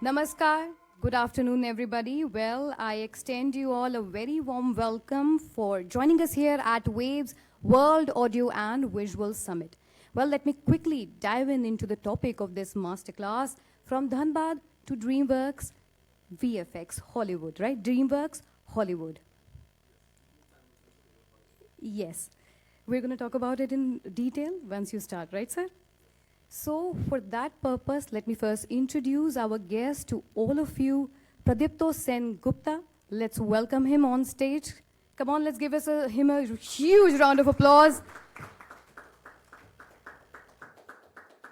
Namaskar. Good afternoon, everybody. Well, I extend you all a very warm welcome for joining us here at Waves World Audio and Visual Summit. Well, let me quickly dive into the topic of this masterclass from Dhanbad to Dreamworks, VFX, Hollywood, right? Dreamworks, Hollywood. Yes. We're going to talk about it in detail once you start, right, sir? So, for that purpose, let me first introduce our guest to all of you, Pradipto Sengupta. Let's welcome him on stage. Come on, let's give him a huge round of applause.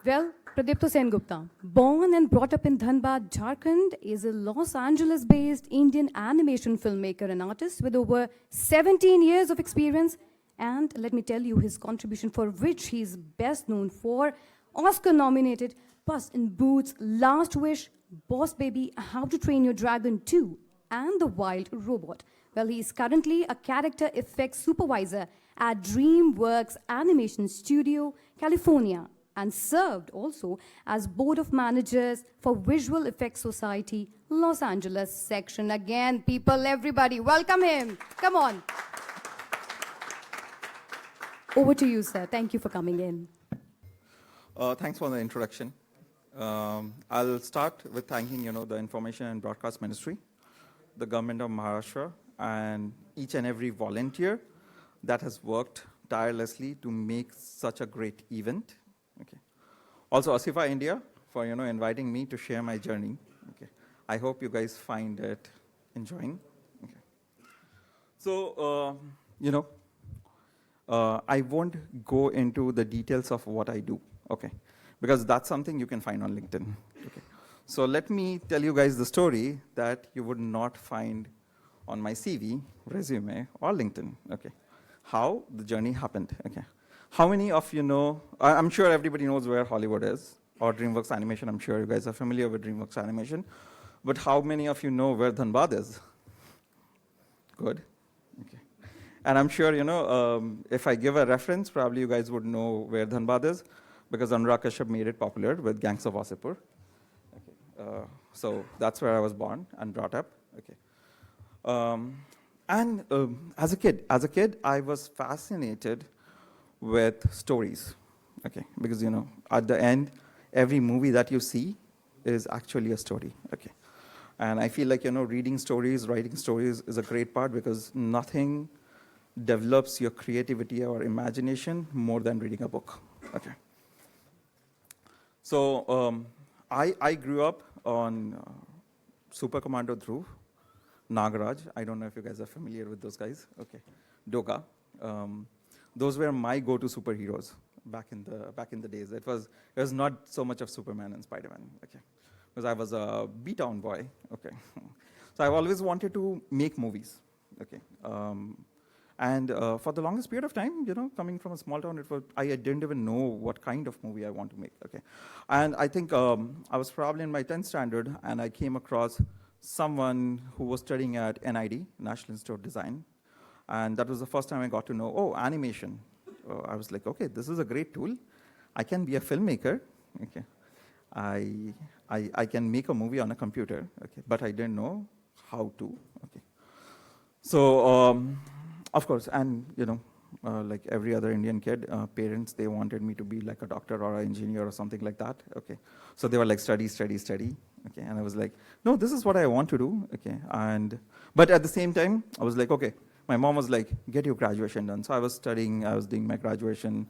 Well, Pradipto Sengupta, born and brought up in Dhanbad, Jharkhand, is a Los Angeles-based Indian animation filmmaker and artist with over 17 years of experience. And let me tell you his contribution, for which he is best known for Oscar-nominated Puss in Boots, Last Wish, Boss Baby, How to Train Your Dragon 2, and The Wild Robot. Well, he is currently a character effects supervisor at Dreamworks Animation Studio, California, and served also as Board of Managers for Visual Effects Society, Los Angeles section. Again, people, everybody, welcome him. Come on. Over to you, sir. Thank you for coming in. Thanks for the introduction. I'll start with thanking, the Information and Broadcast Ministry, the government of Maharashtra, and each and every volunteer that has worked tirelessly to make such a great event. Okay. Also, Asifa India for, inviting me to share my journey. Okay. I hope you guys find it enjoying. Okay. So, I won't go into the details of what I do. Okay, because that's something you can find on LinkedIn. Okay, so let me tell you guys the story that you would not find on my CV, resume, or LinkedIn. Okay, how the journey happened. Okay, how many of you know? I'm sure everybody knows where Hollywood is, or Dreamworks Animation. I'm sure you guys are familiar with Dreamworks Animation, but how many of you know where Dhanbad is? Good. Okay, and I'm sure if I give a reference, probably you guys would know where Dhanbad is, because Anurag Kashyap made it popular with Gangs of Wasseypur. Okay. So that's where I was born and brought up. Okay. As a kid, I was fascinated with stories. Okay, because at the end, every movie that you see is actually a story. Okay, and I feel like reading stories, writing stories is a great part, because nothing develops your creativity or imagination more than reading a book. Okay. So I grew up on Super Commando Dhruv, Nagaraj. I don't know if you guys are familiar with those guys. Okay, Doga. Those were my go-to superheroes back in the days. It was not so much of Superman and Spider-Man. Okay, because I was a B-town boy. Okay, so I've always wanted to make movies. Okay. And for the longest period of time, coming from a small town, I didn't even know what kind of movie I want to make. Okay, and I think I was probably in my 10th standard, and I came across someone who was studying at NID, National Institute of Design, and that was the first time I got to know, animation. I was like, okay, this is a great tool. I can be a filmmaker. Okay, I can make a movie on a computer. Okay, but I didn't know how to. Okay, so. Of course, and like every other Indian kid, parents, they wanted me to be like a doctor or an engineer or something like that. Okay, so they were like, study. Okay, and I was like, no, this is what I want to do. Okay, but at the same time, I was like, okay. My mom was like, get your graduation done. So I was studying. I was doing my graduation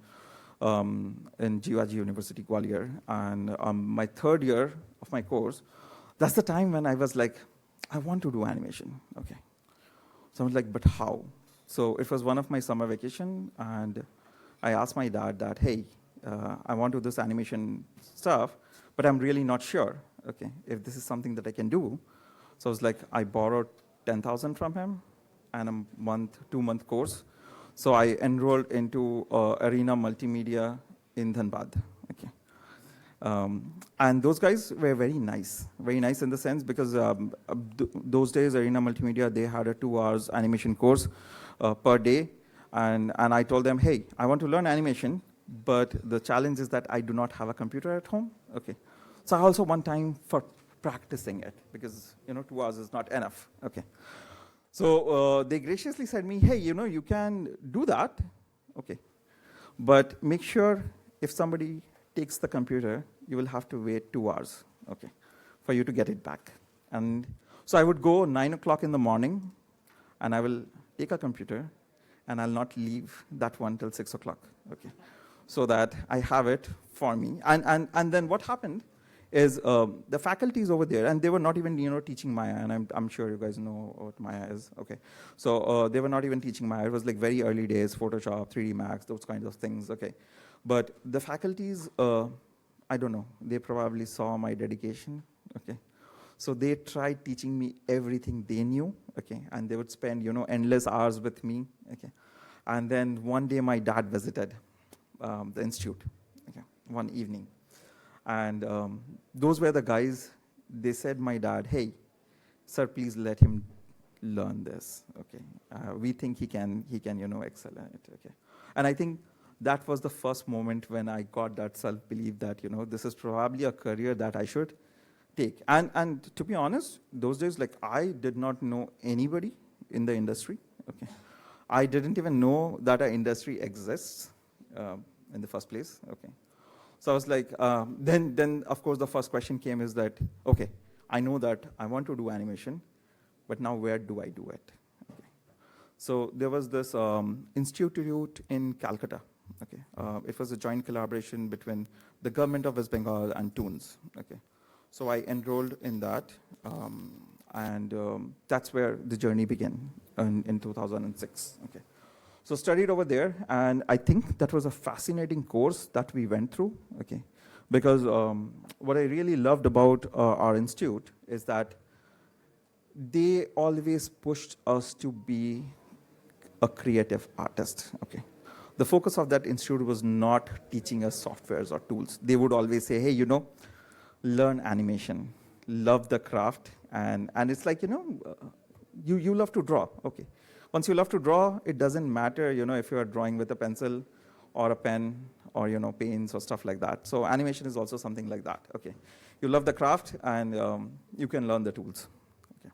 in Jivaji University, Gwalior, and my third year of my course, that's the time when I was like, I want to do animation. Okay, so I was like, but how? So it was one of my summer vacation, and I asked my dad that, hey, I want to do this animation stuff, but I'm really not sure, okay, if this is something that I can do. So I was like, I borrowed 10,000 from him and a 2-month course. So I enrolled into Arena Multimedia in Dhanbad. Okay. And those guys were very nice in the sense, because those days Arena Multimedia, they had a 2 hours animation course per day, and I told them, hey, I want to learn animation, but the challenge is that I do not have a computer at home. Okay, so I also one time for practicing it because, 2 hours is not enough. Okay. So they graciously said me, hey, you can do that. Okay. But make sure if somebody takes the computer, you will have to wait 2 hours, okay, for you to get it back. And so I would go 9 o'clock in the morning, and I will take a computer, and I'll not leave that one till 6 o'clock, okay, so that I have it for me. And then what happened is the faculties over there, and they were not even teaching Maya, and I'm sure you guys know what Maya is, okay. So they were not even teaching Maya. It was like very early days, Photoshop, 3D Max, those kinds of things, okay. But the faculties, I don't know, they probably saw my dedication, okay. So they tried teaching me everything they knew, okay, and they would spend, endless hours with me, okay. And then one day my dad visited the institute, okay, one evening. And those were the guys, they said my dad, hey, sir, please let him learn this, okay. We think he can, excel in it, okay. And I think that was the first moment when I got that self-belief that, this is probably a career that I should take. And to be honest, those days, like, I did not know anybody in the industry, okay. I didn't even know that an industry exists in the first place, okay. So I was like, then of course the first question came is that, okay, I know that I want to do animation, but now where do I do it? Okay. So there was this institute in Calcutta, okay. It was a joint collaboration between the government of West Bengal and Toons, okay. So I enrolled in that, and that's where the journey began in 2006, okay. So studied over there, and I think that was a fascinating course that we went through, okay, because what I really loved about our institute is that they always pushed us to be a creative artist, okay. The focus of that institute was not teaching us softwares or tools. They would always say, hey, learn animation, love the craft, and it's like, you love to draw, okay. Once you love to draw, it doesn't matter, if you are drawing with a pencil or a pen or, paints or stuff like that. So animation is also something like that, okay. You love the craft, and you can learn the tools, okay.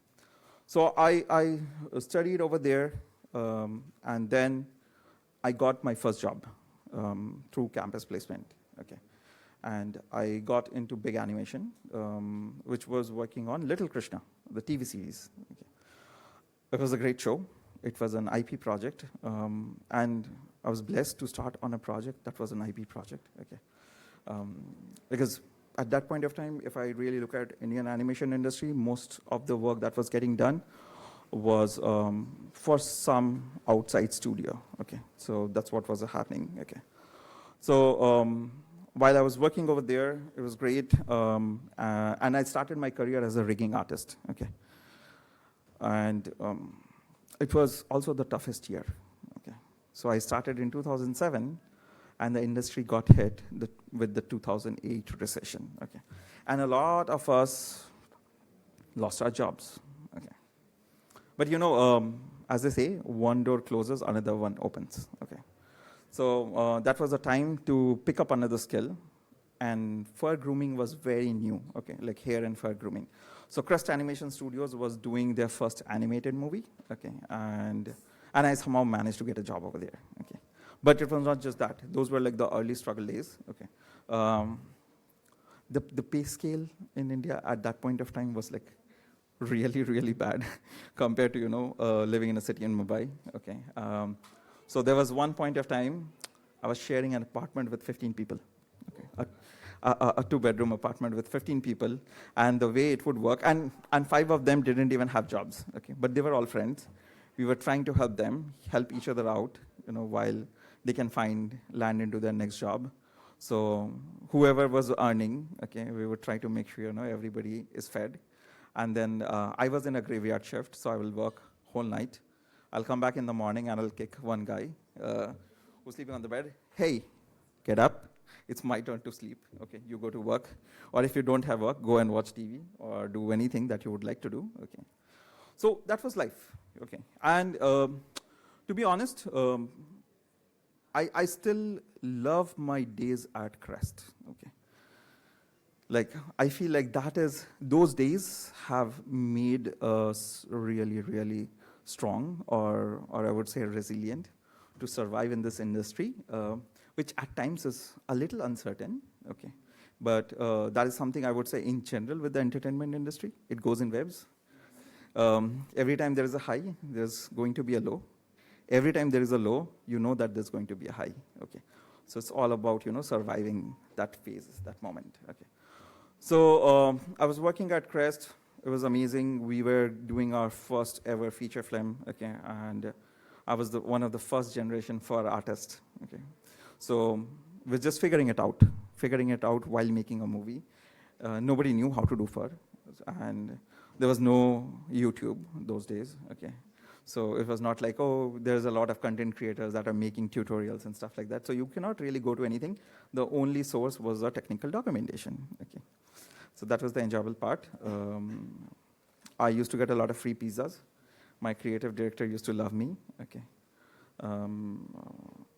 So I studied over there, and then I got my first job through campus placement, okay. And I got into big animation, which was working on Little Krishna, the TV series, okay. It was a great show. It was an IP project, and I was blessed to start on a project that was an IP project, okay. Because at that point of time, if I really look at Indian animation industry, most of the work that was getting done was for some outside studio, okay. So that's what was happening, okay. So while I was working over there, it was great, and I started my career as a rigging artist, okay. And it was also the toughest year, okay. So I started in 2007, and the industry got hit with the 2008 recession, okay. And a lot of us lost our jobs, okay. But as they say, one door closes, another one opens, okay. So that was a time to pick up another skill, and fur grooming was very new, okay, like hair and fur grooming. So Crest Animation Studios was doing their first animated movie, okay, and I somehow managed to get a job over there, okay. But it was not just that. Those were like the early struggle days, okay. The pay scale in India at that point of time was like really, really bad compared to, living in a city in Mumbai, okay. So there was one point of time I was sharing an apartment with 15 people, okay. A two-bedroom apartment with 15 people, and the way it would work, and 5 of them didn't even have jobs, okay, but they were all friends. We were trying to help them, help each other out, while they can find land into their next job. So whoever was earning, okay, we would try to make sure, everybody is fed. And then I was in a graveyard shift, so I will work whole night. I'll come back in the morning, and I'll kick one guy who's sleeping on the bed. Hey, get up. It's my turn to sleep, okay, you go to work. Or if you don't have work, go and watch TV or do anything that you would like to do, okay. So that was life, okay. And to be honest, I still love my days at Crest, okay. like, I feel like those days have made us really, really strong, or I would say resilient, to survive in this industry, which at times is a little uncertain, okay? But that is something I would say in general with the entertainment industry. It goes in waves. Every time there is a high, there's going to be a low. Every time there is a low, you know that there's going to be a high, okay? So it's all about, surviving that phase, that moment, okay? So I was working at Crest. It was amazing. We were doing our first ever feature film, okay? And I was one of the first generation for artists, okay? So we're just figuring it out while making a movie. Nobody knew how to do fur, and there was no YouTube those days, okay? So it was not like, oh, there's a lot of content creators that are making tutorials and stuff like that. So you cannot really go to anything. The only source was the technical documentation, okay? So that was the enjoyable part. I used to get a lot of free pizzas. My creative director used to love me, okay?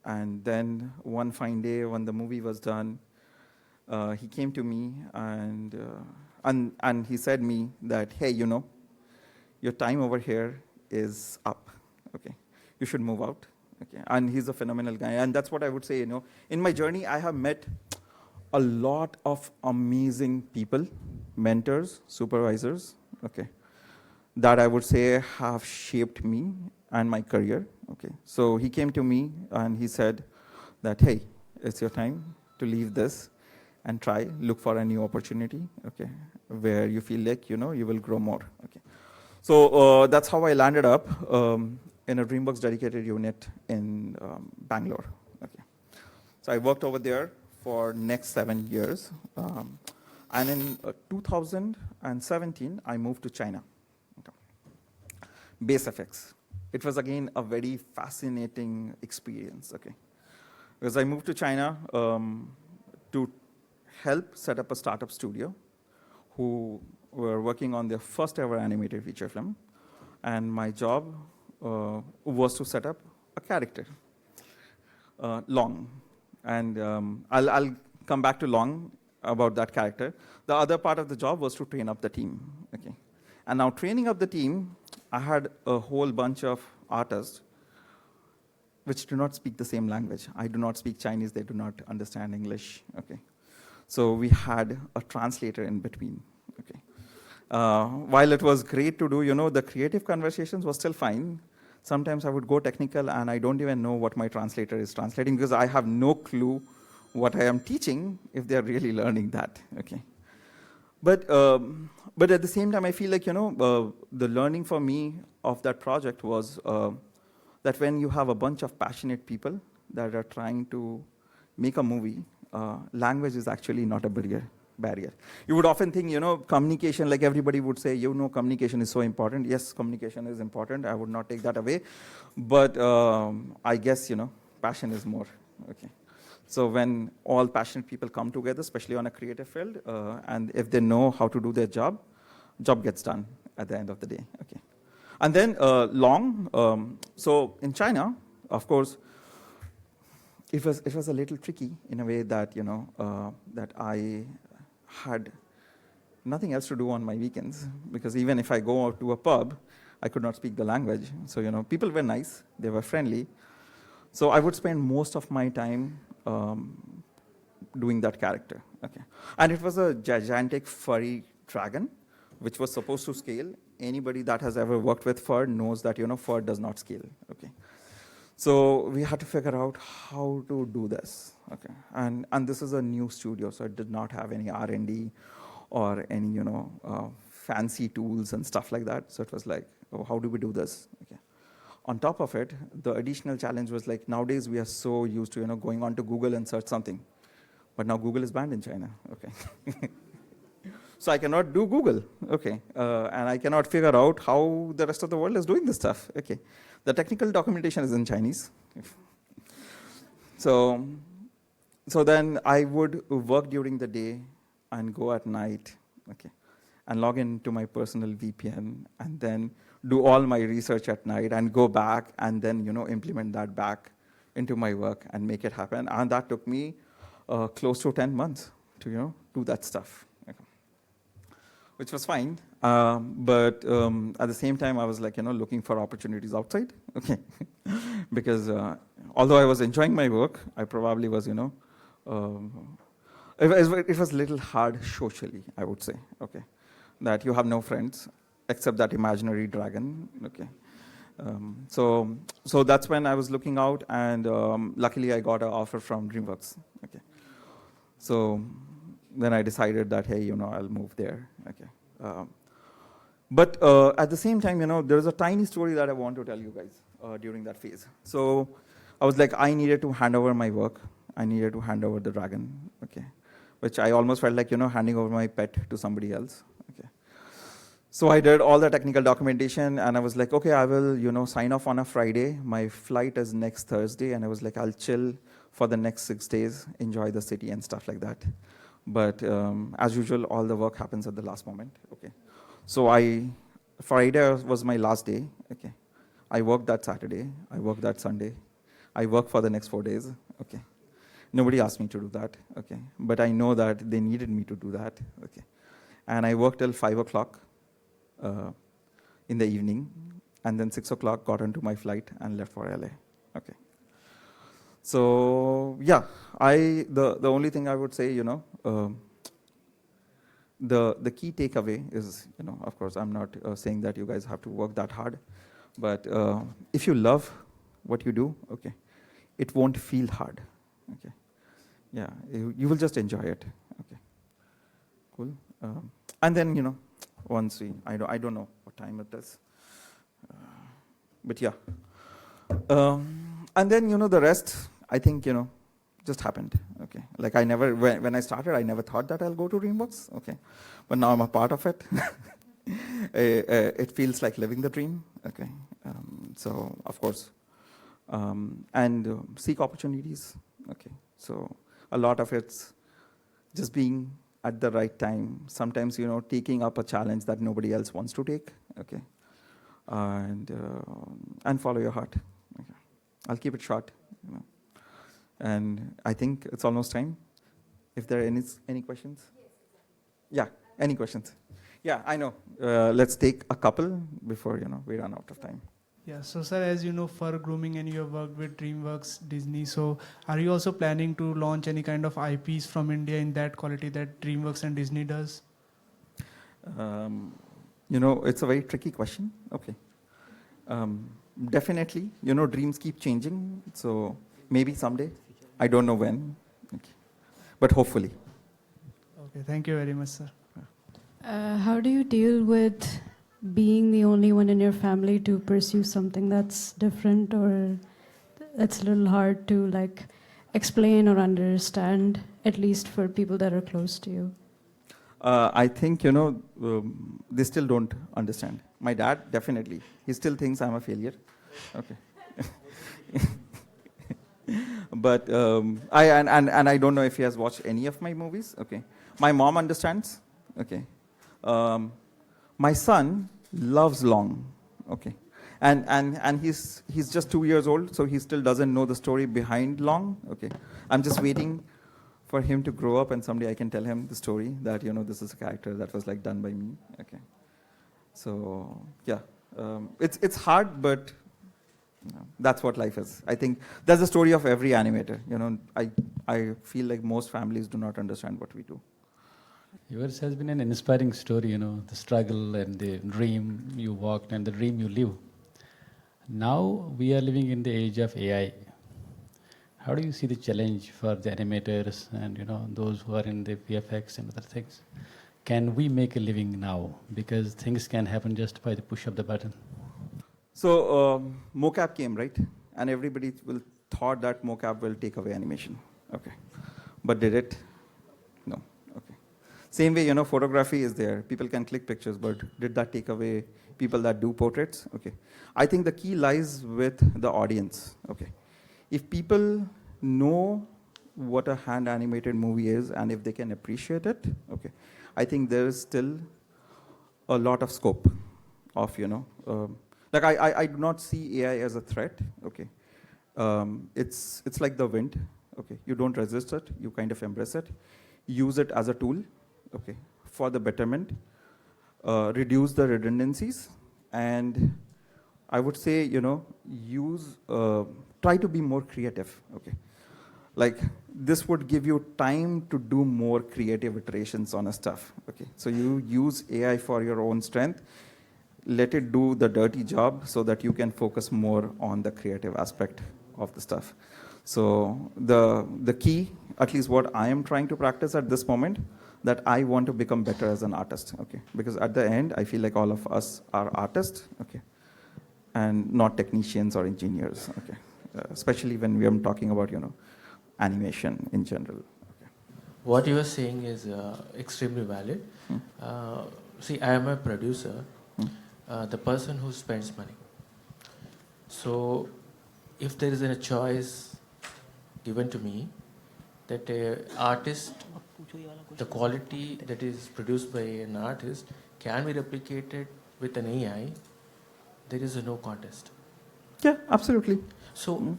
And then one fine day when the movie was done, he came to me and he said me that, hey, your time over here is up, okay? You should move out, okay? And he's a phenomenal guy. And that's what I would say, in my journey, I have met a lot of amazing people, mentors, supervisors, okay, that I would say have shaped me and my career, okay? So he came to me and he said that, hey, it's your time to leave this and look for a new opportunity, okay, where you feel like, you will grow more, okay? So that's how I landed up in a Dreamworks dedicated unit in Bangalore, okay? So I worked over there for next 7 years. And in 2017, I moved to China. Okay. Base FX. It was, again, a very fascinating experience, okay? Because I moved to China to help set up a startup studio who were working on their first ever animated feature film. And my job was to set up a character, Long. And I'll come back to Long about that character. The other part of the job was to train up the team, okay? And now training up the team, I had a whole bunch of artists which do not speak the same language. I do not speak Chinese, they do not understand English, okay? So we had a translator in between, okay? While it was great to do, the creative conversations was still fine. Sometimes I would go technical and I don't even know what my translator is translating because I have no clue what I am teaching if they're really learning that, okay? But at the same time, I feel like, the learning for me of that project was that when you have a bunch of passionate people that are trying to make a movie, language is actually not a barrier. You would often think, communication, like everybody would say, communication is so important. Yes, communication is important. I would not take that away. But I guess, passion is more, okay? So when all passionate people come together, especially on a creative field, and if they know how to do their job gets done at the end of the day, okay? And then Long, so in China, of course, it was a little tricky in a way that, that I had nothing else to do on my weekends, because even if I go out to a pub, I could not speak the language. So, people were nice, they were friendly. So I would spend most of my time doing that character, okay? And it was a gigantic furry dragon, which was supposed to scale. Anybody that has ever worked with fur knows that, fur does not scale, okay? So we had to figure out how to do this, okay? And this is a new studio, so it did not have any R&D or any, fancy tools and stuff like that. So it was like, oh, how do we do this, okay? On top of it, the additional challenge was like, nowadays we are so used to, going onto Google and search something. But now Google is banned in China, okay? So I cannot do Google, okay? And I cannot figure out how the rest of the world is doing this stuff, okay? The technical documentation is in Chinese. So then I would work during the day and go at night, okay? And log into my personal VPN and then do all my research at night and go back and then, implement that back into my work and make it happen. And that took me close to 10 months to, do that stuff, which was fine. But at the same time, I was like, looking for opportunities outside. Okay, because although I was enjoying my work, I probably was, it was a little hard socially, I would say. Okay, that you have no friends except that imaginary dragon. Okay. So that's when I was looking out, and luckily I got an offer from Dreamworks. Okay, so then I decided that, hey, I'll move there. Okay, but at the same time, there's a tiny story that I want to tell you guys during that phase. So I was like, I needed to hand over my work. I needed to hand over the dragon. Okay, which I almost felt like handing over my pet to somebody else. Okay. So I did all the technical documentation, and I was like, okay, I will, sign off on a Friday. My flight is next Thursday, and I was like, I'll chill for the next 6 days, enjoy the city and stuff like that. But as usual, all the work happens at the last moment. Okay. So Friday was my last day. Okay. I worked that Saturday. I worked that Sunday. I worked for the next 4 days. Okay. Nobody asked me to do that. Okay. But I know that they needed me to do that. Okay. And I worked till 5 o'clock. In the evening, and then 6 o'clock got onto my flight and left for LA. Okay. So yeah, the only thing I would say, the key takeaway is, of course, I'm not saying that you guys have to work that hard, but if you love what you do, okay, it won't feel hard. Okay. Yeah, you will just enjoy it. Okay. Cool. And then, once I don't know what time it is, but yeah. And then, the rest, I think, just happened. Okay. Like when I started, I never thought that I'll go to Dreamworks. Okay. But now I'm a part of it. It feels like living the dream. Okay. So, of course, and seek opportunities. Okay. So a lot of it's just being at the right time. Sometimes, taking up a challenge that nobody else wants to take. Okay. And follow your heart. Okay. I'll keep it short. And I think it's almost time. If there are any questions? Yeah, any questions? Yeah, I know. Let's take a couple before, we run out of time. Yeah, so sir, as you know, for grooming and you have worked with Dreamworks, Disney, so are you also planning to launch any kind of IPs from India in that quality that Dreamworks and Disney does? It's a very tricky question. Okay. Definitely, dreams keep changing, so maybe someday. I don't know when, okay. But hopefully. Okay, thank you very much, sir. How do you deal with being the only one in your family to pursue something that's different, or that's a little hard to explain or understand, at least for people that are close to you? I think, they still don't understand. My dad, definitely. He still thinks I'm a failure. Okay. But I don't know if he has watched any of my movies. Okay. My mom understands. Okay. My son loves Long. Okay. And he's just 2 years old, so he still doesn't know the story behind Long. Okay. I'm just waiting for him to grow up, and someday I can tell him the story that, this is a character that was done by me. Okay. So yeah, it's hard, but that's what life is. I think that's the story of every animator. I feel like most families do not understand what we do. Yours has been an inspiring story, the struggle and the dream you walked and the dream you live. Now we are living in the age of AI. How do you see the challenge for the animators and those who are in the VFX and other things? Can we make a living now? Because things can happen just by the push of the button. So mocap came, right? And everybody thought that mocap will take away animation. Okay. But did it? No. Okay. Same way, photography is there. People can click pictures, but did that take away people that do portraits? Okay. I think the key lies with the audience. Okay. If people know what a hand animated movie is and if they can appreciate it, okay, I think there is still a lot of scope of, I do not see AI as a threat, okay. It's like the wind, okay. You don't resist it, you kind of embrace it, use it as a tool, okay, for the betterment. reduce the redundancies, and I would say, try to be more creative, okay? Like, this would give you time to do more creative iterations on a stuff, okay? So you use AI for your own strength, let it do the dirty job so that you can focus more on the creative aspect of the stuff. So the key, at least what I am trying to practice at this moment, that I want to become better as an artist, okay? Because at the end, I feel like all of us are artists, okay? And not technicians or engineers, okay? Especially when we are talking about, animation in general. Okay. What you are saying is extremely valid. See, I am a producer, the person who spends money. So, if there is a choice given to me that an artist, the quality that is produced by an artist can be replicated with an AI, there is no contest. Yeah, absolutely. So,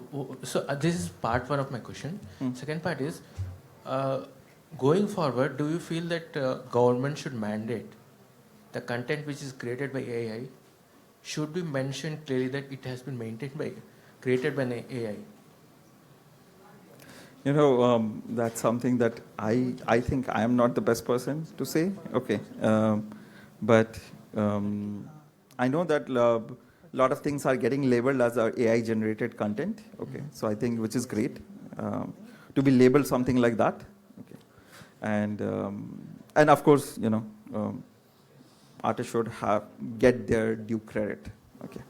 this is part one of my question. Second part is, going forward, do you feel that government should mandate the content which is created by AI should be mentioned clearly that it has been created by an AI? That's something that I think I am not the best person to say. Okay, but I know that a lot of things are getting labeled as AI generated content. Okay, so I think which is great to be labeled something like that. Okay, and of course, artists should get their due credit. Okay,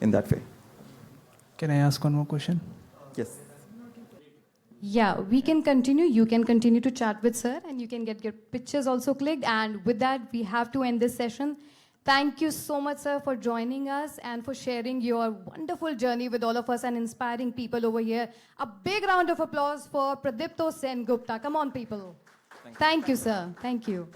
in that way. Can I ask one more question? Yes. Yeah, we can continue. You can continue to chat with sir, and you can get your pictures also clicked. And with that, we have to end this session. Thank you so much, sir, for joining us and for sharing your wonderful journey with all of us and inspiring people over here. A big round of applause for Pradipto Sengupta. Come on, people. Thank you, sir. Thank you.